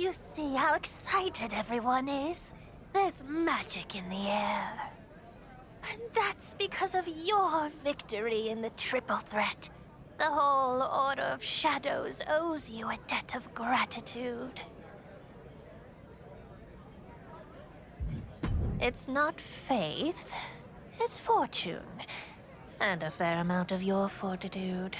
You see how excited everyone is? There's magic in the air. And that's because of your victory in the triple threat. The whole Order of Shadows owes you a debt of gratitude. It's not faith, it's fortune. And a fair amount of your fortitude.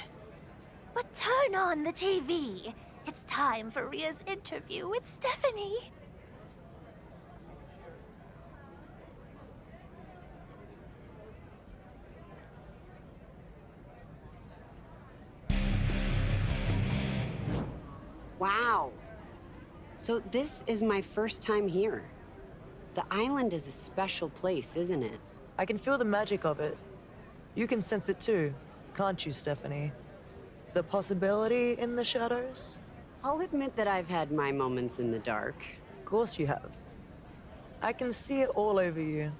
But turn on the TV. It's time for Ria's interview with Stephanie. Wow. So this is my first time here. The island is a special place, isn't it? I can feel the magic of it. You can sense it too, can't you, Stephanie? The possibility in the shadows? I'll admit that I've had my moments in the dark. Of course you have. I can see it all over you.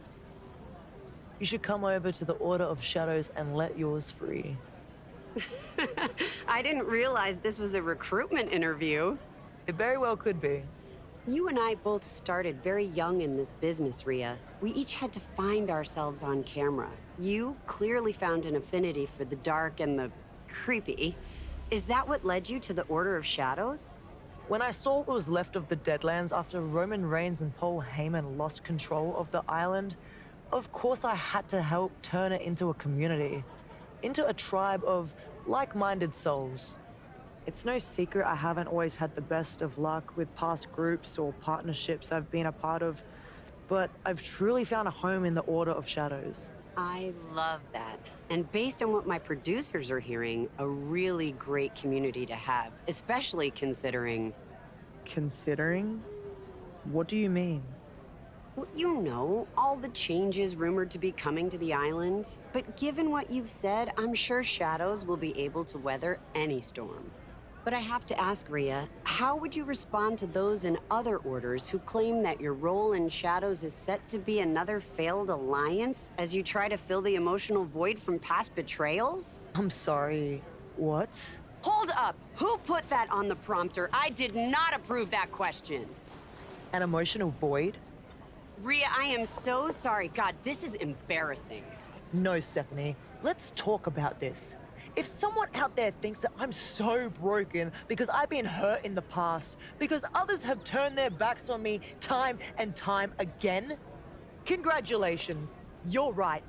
You should come over to the Order of Shadows and let yours free. I didn't realize this was a recruitment interview. It very well could be. You and I both started very young in this business, Ria. We each had to find ourselves on camera. You clearly found an affinity for the dark and the creepy. Is that what led you to the Order of Shadows? When I saw what was left of the Deadlands after Roman Reigns and Paul Heyman lost control of the island, of course I had to help turn it into a community, into a tribe of like-minded souls. It's no secret I haven't always had the best of luck with past groups or partnerships I've been a part of, but I've truly found a home in the Order of Shadows. I love that. And based on what my producers are hearing, a really great community to have, especially considering... Considering? What do you mean? Well, you know, all the changes rumored to be coming to the island. But given what you've said, I'm sure Shadows will be able to weather any storm. But I have to ask, Ria, how would you respond to those in other orders who claim that your role in Shadows is set to be another failed alliance as you try to fill the emotional void from past betrayals? I'm sorry, what? Hold up! Who put that on the prompter? I did not approve that question. An emotional void? Ria, I am so sorry. God, this is embarrassing. No, Stephanie. Let's talk about this. If someone out there thinks that I'm so broken because I've been hurt in the past, because others have turned their backs on me time and time again, congratulations, you're right.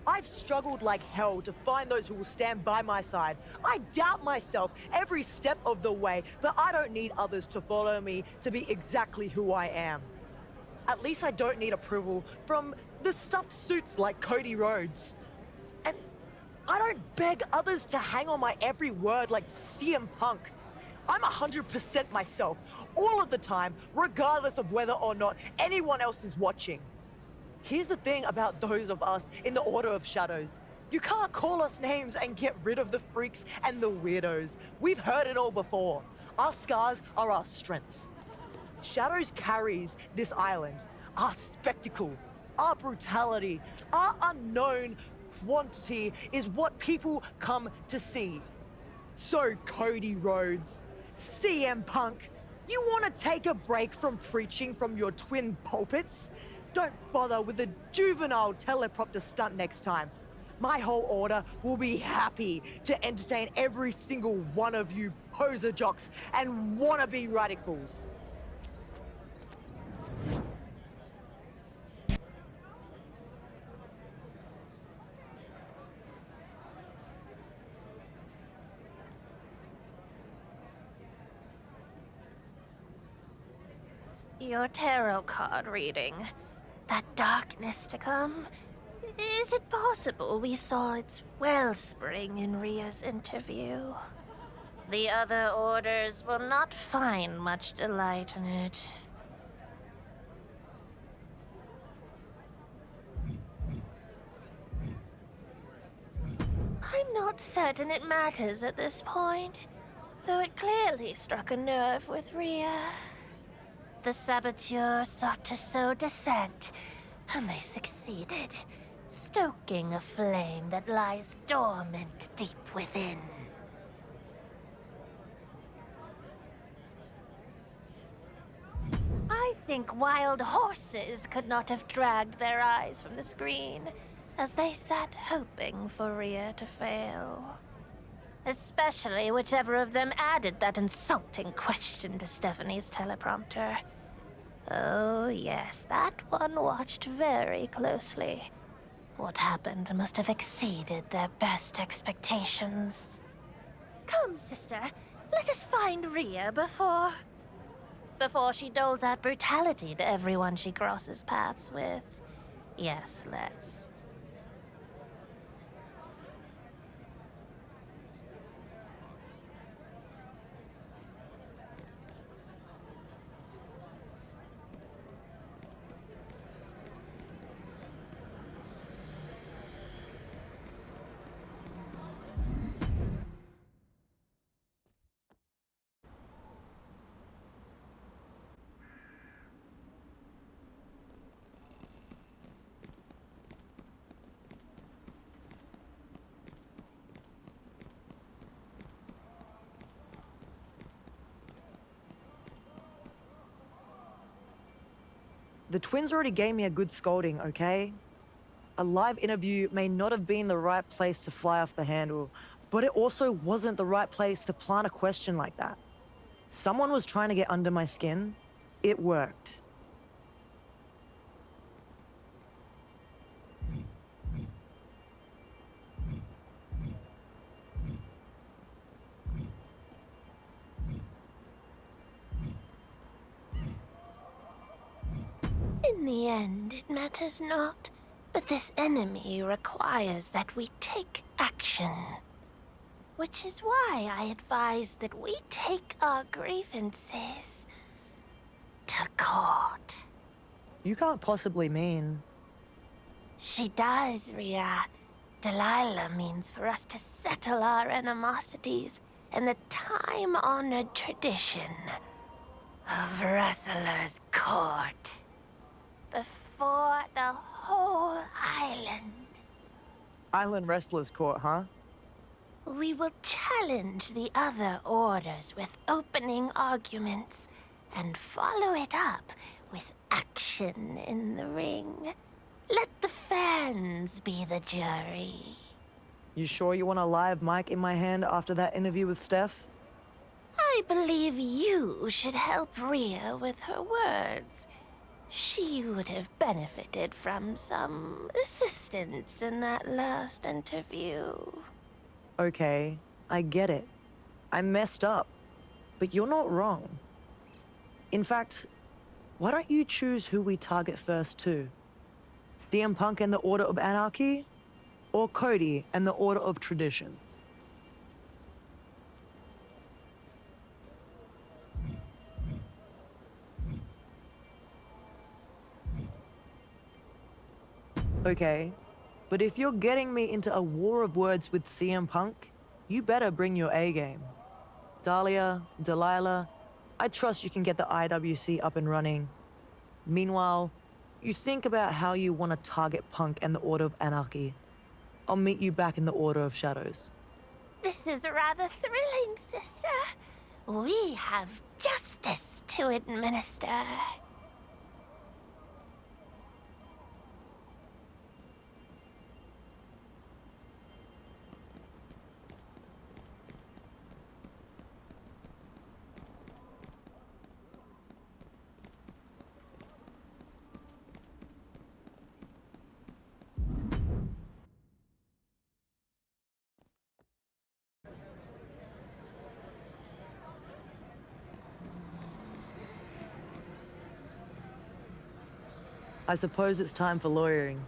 I've struggled like hell to find those who will stand by my side. I doubt myself every step of the way, but I don't need others to follow me to be exactly who I am. At least I don't need approval from the stuffed suits like Cody Rhodes. And I don't beg others to hang on my every word like CM Punk. I'm 100% myself, all of the time, regardless of whether or not anyone else is watching. Here's the thing about those of us in the Order of Shadows. You can't call us names and get rid of the freaks and the weirdos. We've heard it all before. Our scars are our strengths. Shadows carries this island, our spectacle, our brutality, our unknown quantity is what people come to see. So Cody Rhodes, CM Punk, you want to take a break from preaching from your twin pulpits? Don't bother with the juvenile teleprompter stunt next time. My whole order will be happy to entertain every single one of you poser jocks and wannabe radicals. Your tarot card reading. That darkness to come. Is it possible we saw its wellspring in Ria's interview? The other orders will not find much delight in it. I'm not certain it matters at this point, though it clearly struck a nerve with Ria. The saboteur sought to sow dissent, and they succeeded, stoking a flame that lies dormant deep within. think wild horses could not have dragged their eyes from the screen as they sat hoping for Rhea to fail. Especially whichever of them added that insulting question to Stephanie's teleprompter. Oh, yes, that one watched very closely. What happened must have exceeded their best expectations. Come, sister, let us find Rhea before she doles out brutality to everyone she crosses paths with. Yes, let's. The twins already gave me a good scolding, okay? A live interview may not have been the right place to fly off the handle, but it also wasn't the right place to plant a question like that. Someone was trying to get under my skin. It worked. In the end, it matters not. But this enemy requires that we take action. Which is why I advise that we take our grievances to court. You can't possibly mean... She does, Rhea. Delilah means for us to settle our animosities in the time-honored tradition of Wrestler's Court. Before the whole island. Island Wrestlers Court, huh? We will challenge the other orders with opening arguments and follow it up with action in the ring. Let the fans be the jury. You sure you want a live mic in my hand after that interview with Steph? I believe you should help Rhea with her words. She would have benefited from some assistance in that last interview. Okay, I get it. I messed up. But you're not wrong. In fact, why don't you choose who we target first too? CM Punk and the Order of Anarchy? Or Cody and the Order of Tradition? Okay, but if you're getting me into a war of words with CM Punk, you better bring your A game. Dahlia, Delilah, I trust you can get the IWC up and running. Meanwhile, you think about how you want to target Punk and the Order of Anarchy. I'll meet you back in the Order of Shadows. This is rather thrilling, sister. We have justice to administer. I suppose it's time for lawyering.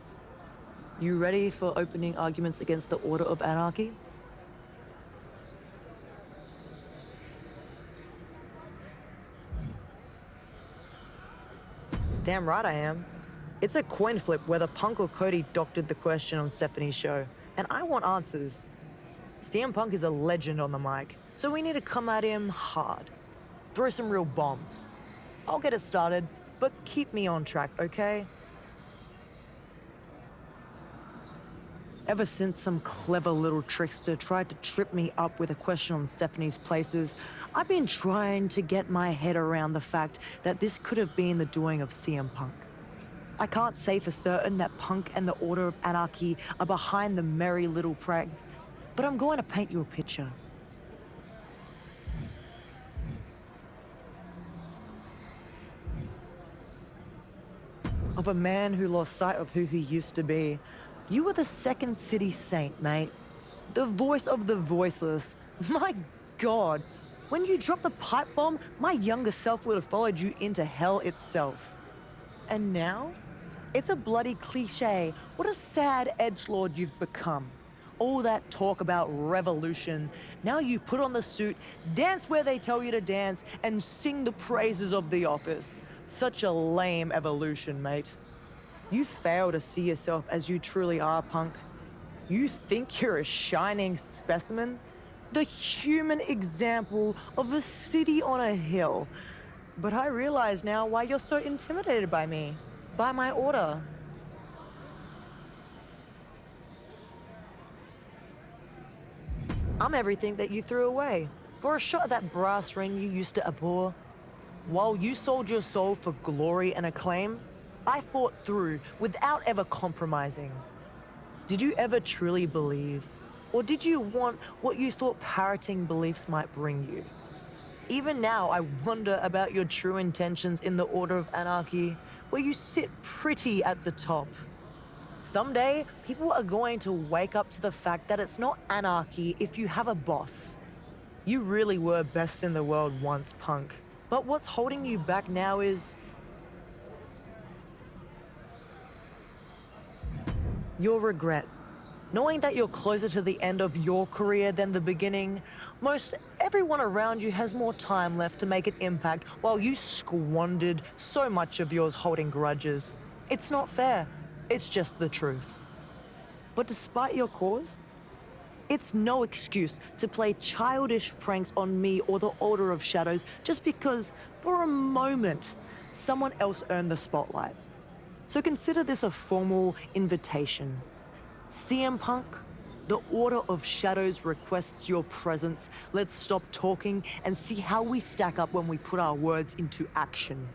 You ready for opening arguments against the Order of Anarchy? Damn right I am. It's a coin flip whether Punk or Cody doctored the question on Stephanie's show, and I want answers. CM Punk is a legend on the mic, so we need to come at him hard. Throw some real bombs. I'll get it started, but keep me on track, okay? Ever since some clever little trickster tried to trip me up with a question on Stephanie's places, I've been trying to get my head around the fact that this could have been the doing of CM Punk. I can't say for certain that Punk and the Order of Anarchy are behind the merry little prank, but I'm going to paint you a picture. Of a man who lost sight of who he used to be. You were the second city saint, mate. The voice of the voiceless. My God, when you dropped the pipe bomb, my younger self would have followed you into hell itself. And now? It's a bloody cliche. What a sad edgelord you've become. All that talk about revolution. Now you put on the suit, dance where they tell you to dance, and sing the praises of the office. Such a lame evolution, mate. You fail to see yourself as you truly are, Punk. You think you're a shining specimen? The human example of a city on a hill. But I realize now why you're so intimidated by me. By my order. I'm everything that you threw away. For a shot at that brass ring you used to abhor. While you sold your soul for glory and acclaim, I fought through without ever compromising. Did you ever truly believe? Or did you want what you thought parroting beliefs might bring you? Even now, I wonder about your true intentions in the Order of Anarchy, where you sit pretty at the top. Someday, people are going to wake up to the fact that it's not anarchy if you have a boss. You really were best in the world once, Punk. But what's holding you back now is your regret. Knowing that you're closer to the end of your career than the beginning, most everyone around you has more time left to make an impact while you squandered so much of yours holding grudges. It's not fair. It's just the truth. But despite your cause, it's no excuse to play childish pranks on me or the Order of Shadows just because, for a moment, someone else earned the spotlight. So consider this a formal invitation. CM Punk, the Order of Shadows requests your presence. Let's stop talking and see how we stack up when we put our words into action.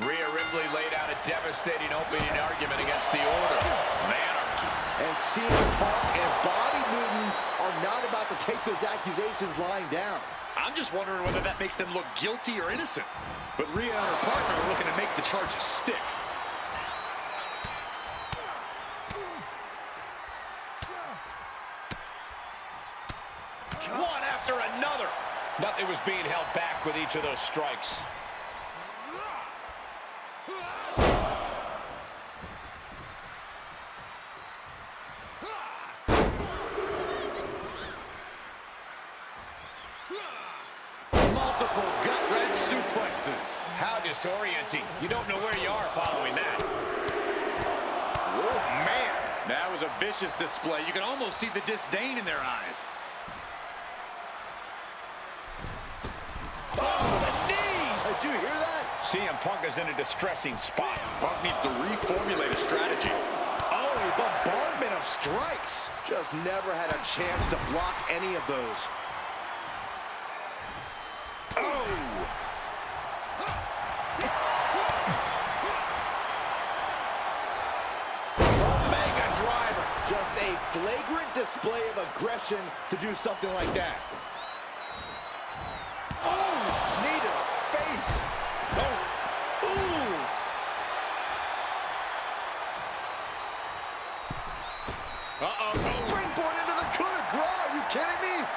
Rhea Ripley laid out a devastating opening argument against the Order of Anarchy. And CM Punk and Bobby Newton are not about to take those accusations lying down. I'm just wondering whether that makes them look guilty or innocent. But Rhea and her partner are looking to make the charges stick. One after another. Nothing was being held back with each of those strikes. Multiple gut-wrench suplexes. How disorienting. You don't know where you are following that. Oh, man. That was a vicious display. You can almost see the disdain in their eyes. Oh, the knees! Did you hear that? CM Punk is in a distressing spot. Punk needs to reformulate a strategy. Oh, a bombardment of strikes. Just never had a chance to block any of those. Oh! Mega driver. Just a flagrant display of aggression to do something like that. Oh, knee to the face. Oh, ooh. Uh-oh. Springboard into the coup de grace. Are you kidding me?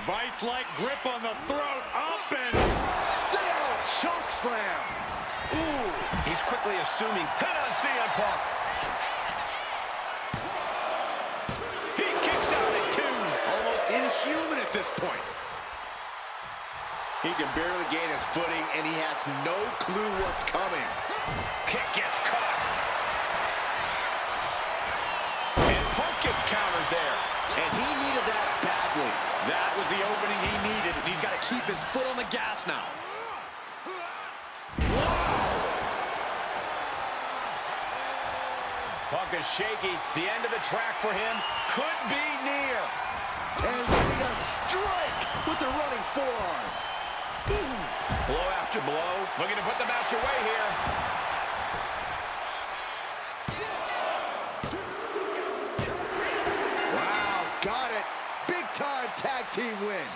Vice-like grip on the throat. Up and... Sail choke slam. Ooh. He's quickly assuming pin on CM Punk. this point. He can barely gain his footing, and he has no clue what's coming. Kick gets caught. And Punk gets countered there. And he needed that badly. That was the opening he needed, and he's got to keep his foot on the gas now. Punk is shaky. The end of the track for him could be near. And ready to strike with the running forearm. Blow after blow. Looking to put the match away here. Wow, got it. Big time tag team win.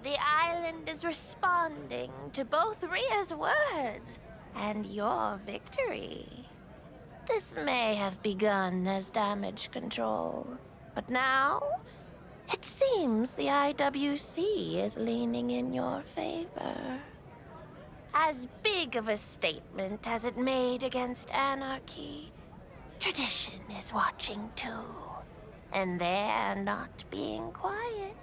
The island is responding to both Rhea's words and your victory. This may have begun as damage control, but now it seems the IWC is leaning in your favor. As big of a statement as it made against anarchy, tradition is watching too, and they're not being quiet.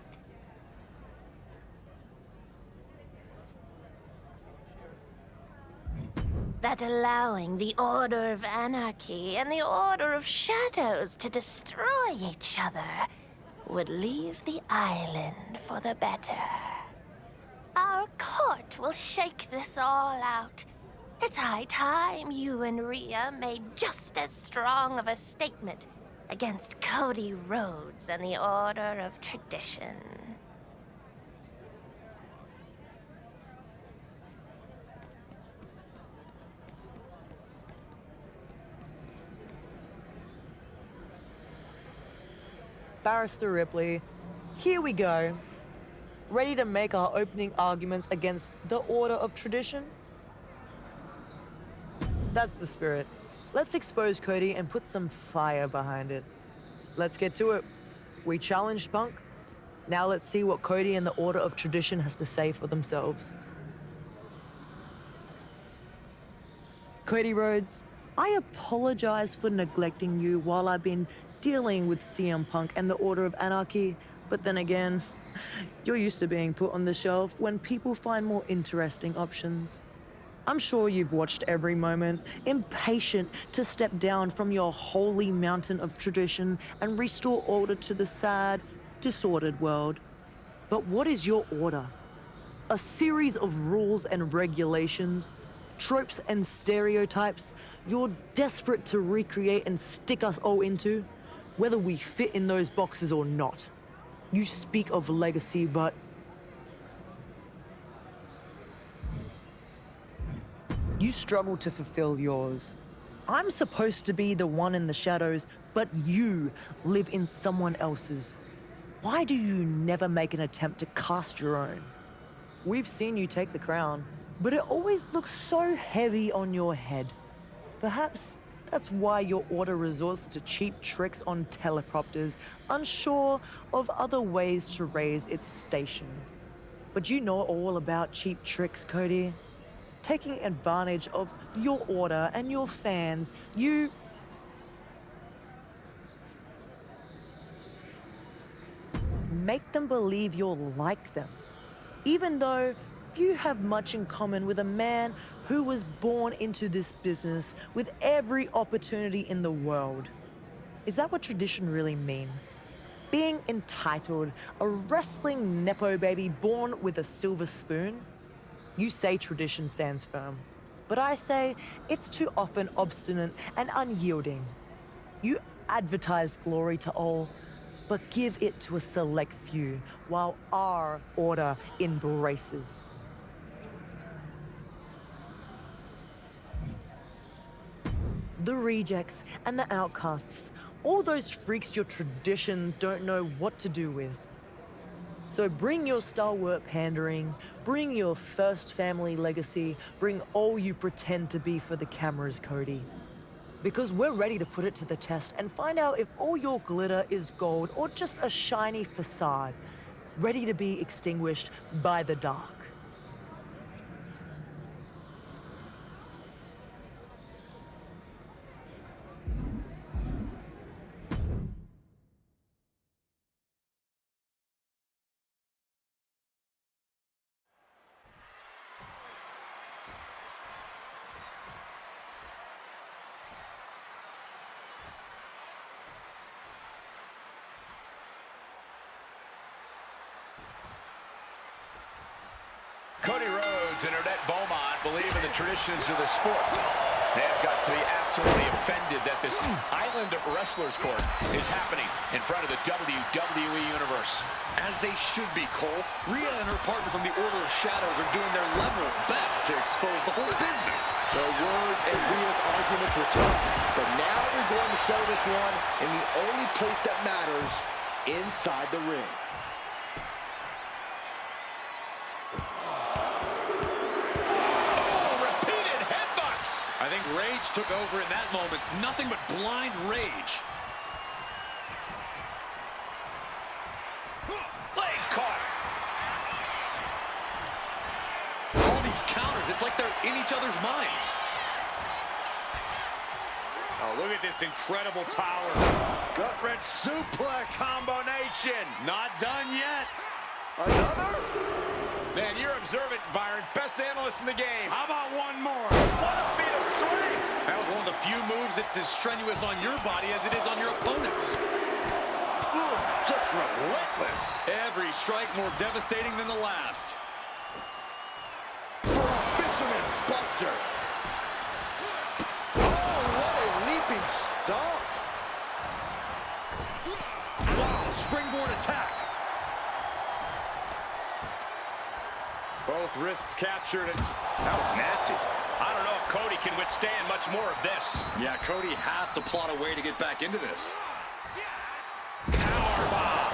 That allowing the Order of Anarchy and the Order of Shadows to destroy each other would leave the island for the better. Our court will shake this all out. It's high time you and Rhea made just as strong of a statement against Cody Rhodes and the Order of Tradition. Barrister Ripley, here we go. Ready to make our opening arguments against the Order of Tradition? That's the spirit. Let's expose Cody and put some fire behind it. Let's get to it. We challenged Punk. Now let's see what Cody and the Order of Tradition has to say for themselves. Cody Rhodes, I apologize for neglecting you while I've been dealing with CM Punk and the Order of Anarchy, but then again, you're used to being put on the shelf when people find more interesting options. I'm sure you've watched every moment, impatient to step down from your holy mountain of tradition and restore order to the sad, disordered world. But what is your order? A series of rules and regulations, tropes and stereotypes you're desperate to recreate and stick us all into, whether we fit in those boxes or not. You speak of legacy, but you struggle to fulfill yours. I'm supposed to be the one in the shadows, but you live in someone else's. Why do you never make an attempt to cast your own? We've seen you take the crown, but it always looks so heavy on your head. Perhaps that's why your order resorts to cheap tricks on teleprompters, unsure of other ways to raise its station. But you know all about cheap tricks, Cody. Taking advantage of your order and your fans, you make them believe you're like them, even though you have much in common with a man who was born into this business with every opportunity in the world. Is that what tradition really means? Being entitled, a wrestling nepo baby born with a silver spoon? You say tradition stands firm, but I say it's too often obstinate and unyielding. You advertise glory to all, but give it to a select few, while our order embraces. the rejects, and the outcasts. All those freaks your traditions don't know what to do with. So bring your stalwart pandering, bring your first family legacy, bring all you pretend to be for the cameras, Cody. Because we're ready to put it to the test and find out if all your glitter is gold or just a shiny facade, ready to be extinguished by the dark. Cody Rhodes and Odette Beaumont believe in the traditions of the sport. They have got to be absolutely offended that this Island Wrestlers Court is happening in front of the WWE Universe. As they should be, Cole. Rhea and her partner from the Order of Shadows are doing their level best to expose the whole business. The words and Rhea's arguments were tough, but now they're going to settle this one in the only place that matters, inside the ring. I think rage took over in that moment. Nothing but blind rage. Legs caught. All these counters, it's like they're in each other's minds. Oh, look at this incredible power. Gut-wrench suplex. Combination. Not done yet. Another? Man, you're observant, Byron. Best analyst in the game. How about one more? What a feat of strength. That was one of the few moves that's as strenuous on your body as it is on your opponent's. Ooh, just relentless. Every strike more devastating than the last. For a fisherman buster. Oh, what a leaping stomp. Wow, springboard attack. Both wrists captured. That was nasty. I don't know if Cody can withstand much more of this. Yeah, Cody has to plot a way to get back into this. Powerbomb.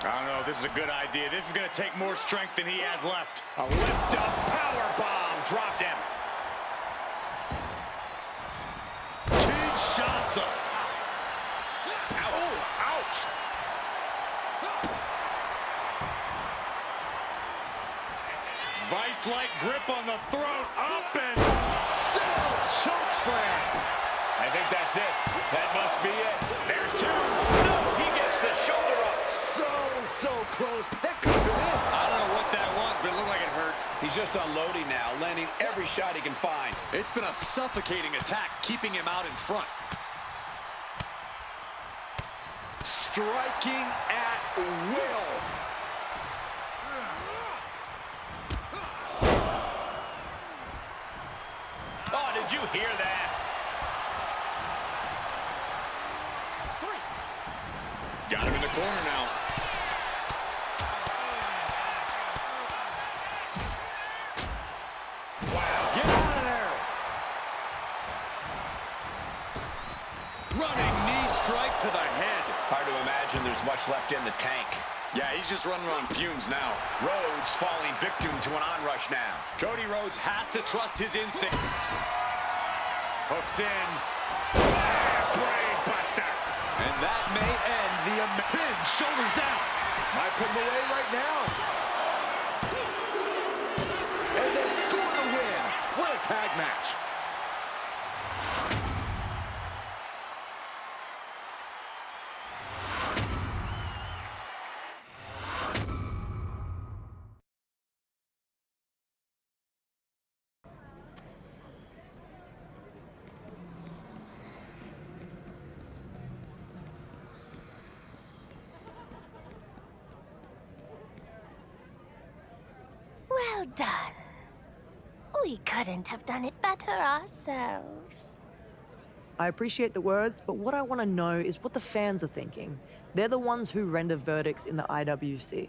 I don't know if this is a good idea. This is going to take more strength than he has left. A lift up powerbomb. Dropped him. Kinshasa. Oh, ouch. Vice-like grip on the throat. Up and Sit-out choke slam. I think that's it. That must be it. There's two. No, he gets the shoulder up. So close. That could have been it. I don't know what that was, but it looked like it hurt. He's just unloading now, landing every shot he can find. It's been a suffocating attack, keeping him out in front. Striking at will. Oh, did you hear that? Got him in the corner now. Wow. Get out of there. Running knee strike to the head. Hard to imagine there's much left in the tank. Yeah, he's just running on fumes now. Rhodes falling victim to an onrush now. Cody Rhodes has to trust his instinct. Hooks in. Brain buster. And that may end the pin. Shoulders down. Might put him away right now. And they score the win. What a tag match. Well done. We couldn't have done it better ourselves. I appreciate the words, but what I want to know is what the fans are thinking. They're the ones who render verdicts in the IWC.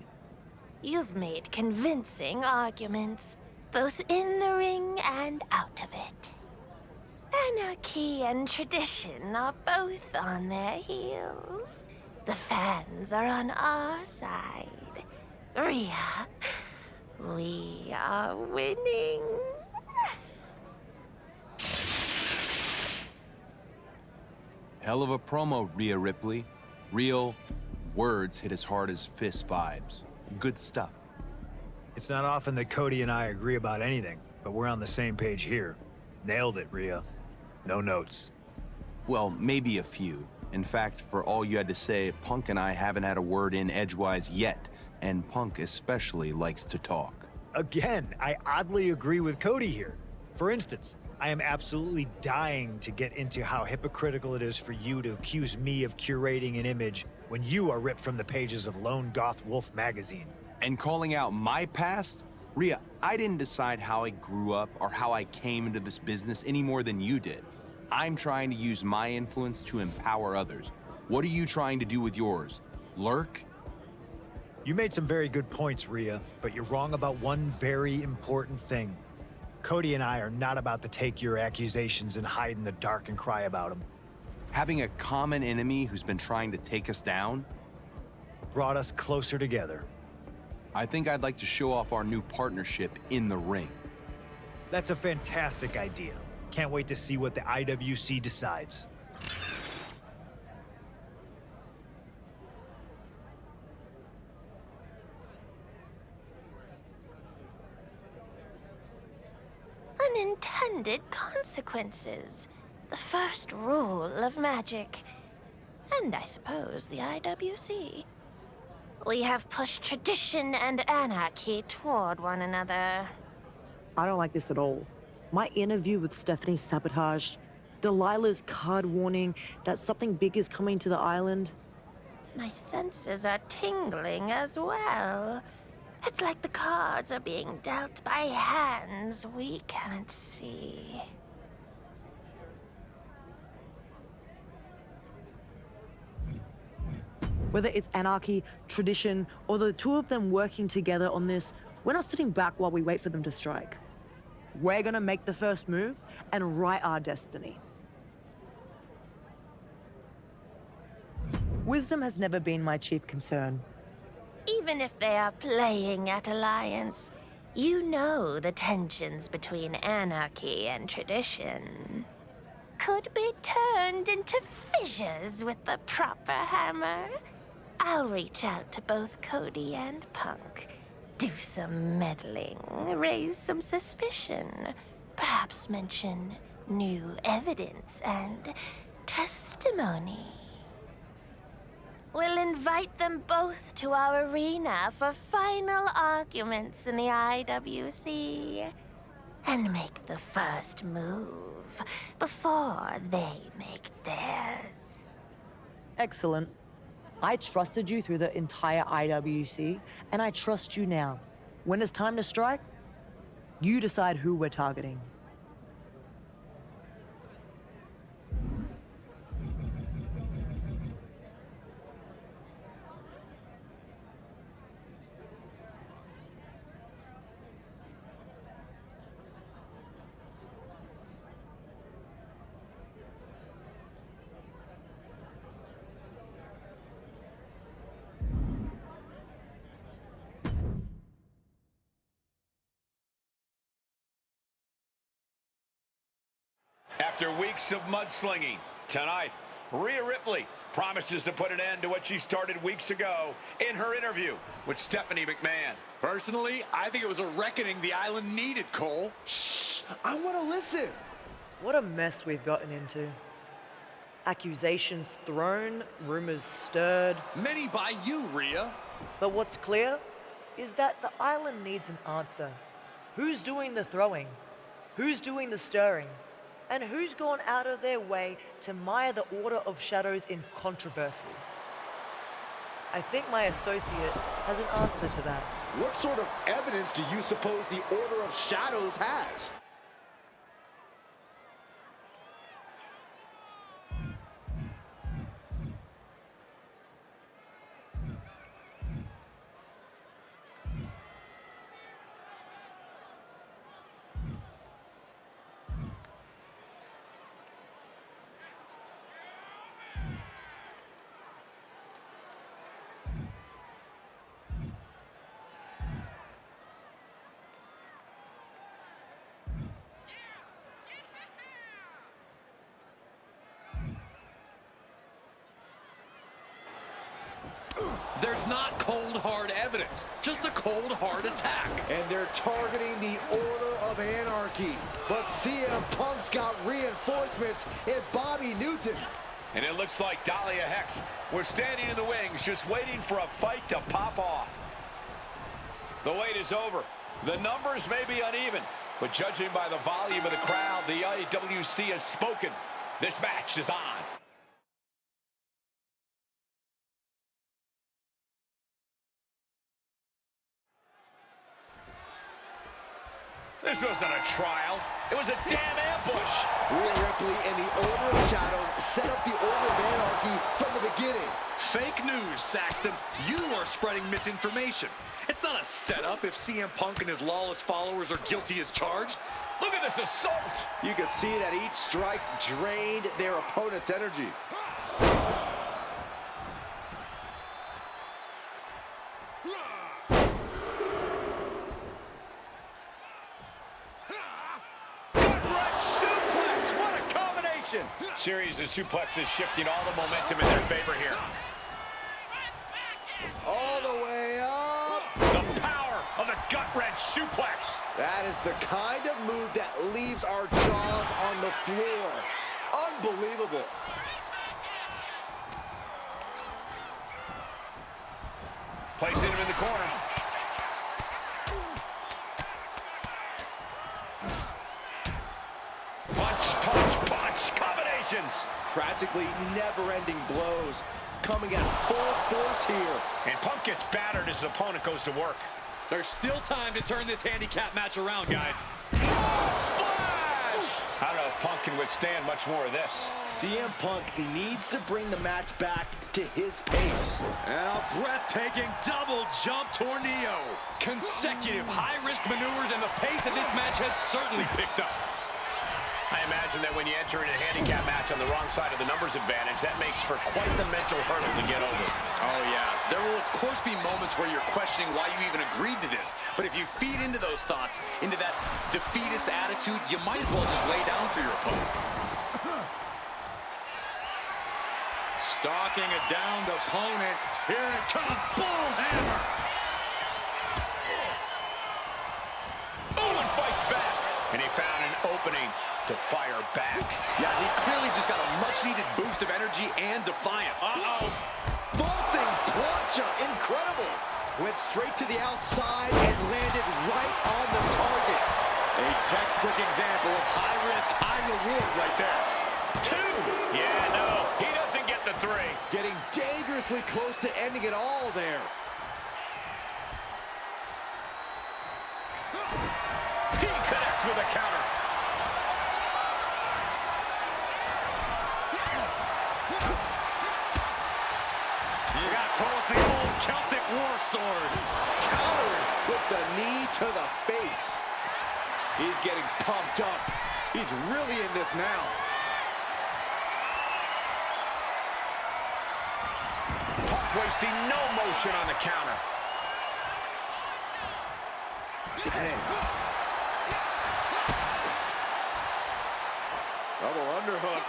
You've made convincing arguments, both in the ring and out of it. Anarchy and tradition are both on their heels. The fans are on our side. Rhea, we are winning. Hell of a promo, Rhea Ripley. Real words hit as hard as fist vibes. Good stuff. It's not often that Cody and I agree about anything, but we're on the same page here. Nailed it, Rhea. No notes. Well, maybe a few. In fact, for all you had to say, Punk and I haven't had a word in edgewise yet, and Punk especially likes to talk. Again, I oddly agree with Cody here. For instance, I am absolutely dying to get into how hypocritical it is for you to accuse me of curating an image when you are ripped from the pages of Lone Goth Wolf magazine. And calling out my past? Rhea, I didn't decide how I grew up or how I came into this business any more than you did. I'm trying to use my influence to empower others. What are you trying to do with yours? Lurk? You made some very good points, Rhea, but you're wrong about one very important thing. Cody and I are not about to take your accusations and hide in the dark and cry about them. Having a common enemy who's been trying to take us down? Brought us closer together. I think I'd like to show off our new partnership in the ring. That's a fantastic idea. Can't wait to see what the IWC decides. Unintended consequences. The first rule of magic. And I suppose the IWC. We have pushed tradition and anarchy toward one another. I don't like this at all. My interview with Stephanie sabotaged. Delilah's card warning that something big is coming to the island. My senses are tingling as well. It's like the cards are being dealt by hands we can't see. Whether it's anarchy, tradition, or the two of them working together on this, we're not sitting back while we wait for them to strike. We're gonna make the first move and write our destiny. Wisdom has never been my chief concern. Even if they are playing at alliance, you know the tensions between anarchy and tradition could be turned into fissures with the proper hammer. I'll reach out to both Cody and Punk, do some meddling, raise some suspicion, perhaps mention new evidence and testimony. We'll invite them both to our arena for final arguments in the IWC and make the first move before they make theirs. Excellent. I trusted you through the entire IWC, and I trust you now. When it's time to strike, you decide who we're targeting. After weeks of mudslinging, tonight, Rhea Ripley promises to put an end to what she started weeks ago in her interview with Stephanie McMahon. Personally, I think it was a reckoning the island needed, Cole. Shh, I want to listen. What a mess we've gotten into. Accusations thrown, rumors stirred. Many by you, Rhea. But what's clear is that the island needs an answer. Who's doing the throwing? Who's doing the stirring? And who's gone out of their way to mire the Order of Shadows in controversy? I think my associate has an answer to that. What sort of evidence do you suppose the Order of Shadows has? There's not cold, hard evidence, just a cold, hard attack. And they're targeting the Order of Anarchy. But CM Punk's got reinforcements in Bobby Newton. And it looks like Dahlia Hex. We're standing in the wings, just waiting for a fight to pop off. The wait is over. The numbers may be uneven, but judging by the volume of the crowd, the IWC has spoken. This match is on. This wasn't a trial. It was a damn ambush. Rhea Ripley and the Order of Shadow set up the Order of Anarchy from the beginning. Fake news, Saxton. You are spreading misinformation. It's not a setup if CM Punk and his lawless followers are guilty as charged. Look at this assault. You can see that each strike drained their opponent's energy. Series of suplexes shifting all the momentum in their favor here. All the way up. The power of the gut-wrench suplex. That is the kind of move that leaves our jaws on the floor. Unbelievable. Placing him in the corner. Punch, punch, punch. Combinations. Practically never-ending blows coming at full force here. And Punk gets battered as his opponent goes to work. There's still time to turn this handicap match around, guys. Splash! I don't know if Punk can withstand much more of this. CM Punk needs to bring the match back to his pace. And a breathtaking double jump tornado. Consecutive high-risk maneuvers, and the pace of this match has certainly picked up. I imagine that when you enter in a handicap match on the wrong side of the numbers advantage, that makes for quite the mental hurdle to get over. Oh, yeah. There will, of course, be moments where you're questioning why you even agreed to this. But if you feed into those thoughts, into that defeatist attitude, you might as well just lay down for your opponent. Stalking a downed opponent. Here it comes. Bullhammer. Oh, and fights back. And he found an opening to fire back. Yeah, he clearly just got a much-needed boost of energy and defiance. Uh-oh. Vaulting plancha, incredible. Went straight to the outside and landed right on the target. A textbook example of high risk, high reward right there. 2. Yeah, no, he doesn't get the 3. Getting dangerously close to ending it all there. He connects with a counter. You got both the old Celtic war sword. Countered with the knee to the face. He's getting pumped up. He's really in this now. Punk wasting no motion on the counter. Hey. Double underhook.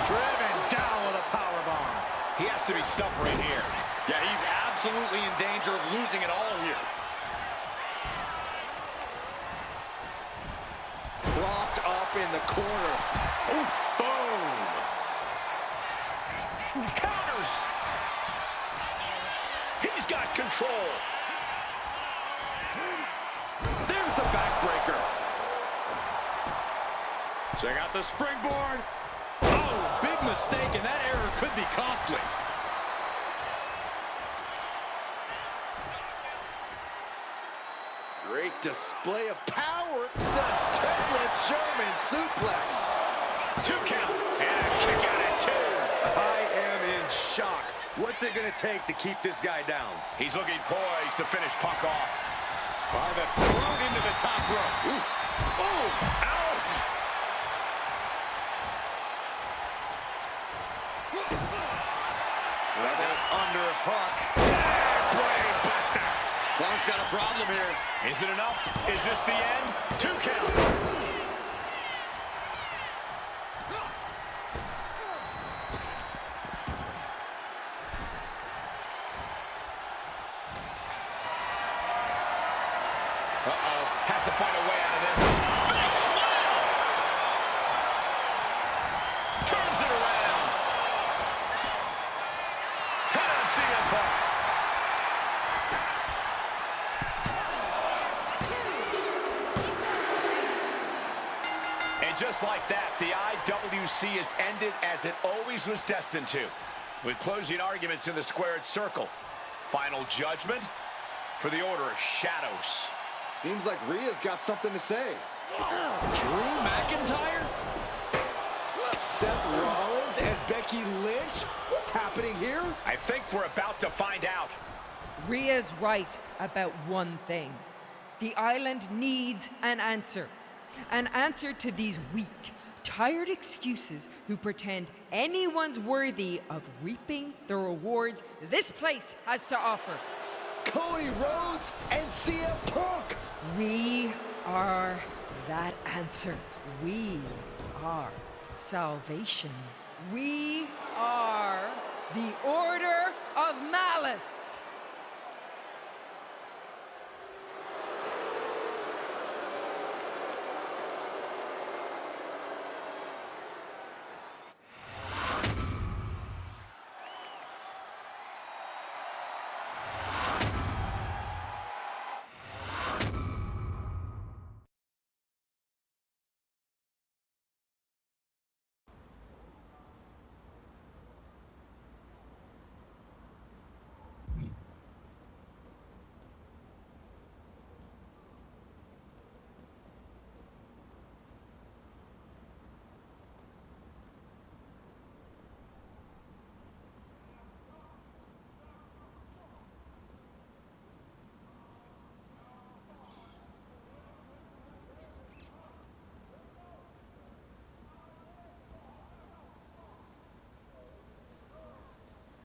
Driven down with a powerbomb. He has to be suffering here. Yeah, he's absolutely in danger of losing it all here. Propped up in the corner. Oof. Boom. Counters. He's got control. There's the backbreaker. Check out the springboard. Oh, big mistake, and that error could be costly. Great display of power. The deadlift German suplex. 2 count. And a kick out at 2. I am in shock. What's it going to take to keep this guy down? He's looking poised to finish Punk off. Barber thrown into the top rope. Oof. Boom. Ouch. Double underhook. Brain buster. Punk's got a problem here. Is it enough? Is this the end? 2 count. And just like that, the IWC has ended as it always was destined to, with closing arguments in the squared circle. Final judgment for the Order of Shadows. Seems like Rhea's got something to say. Drew McIntyre? Seth Rollins and Becky Lynch? What's happening here? I think we're about to find out. Rhea's right about one thing. The island needs an answer. An answer to these weak, tired excuses who pretend anyone's worthy of reaping the rewards this place has to offer. Cody Rhodes and CM Punk! We are that answer. We are salvation. We are the Order of Malice.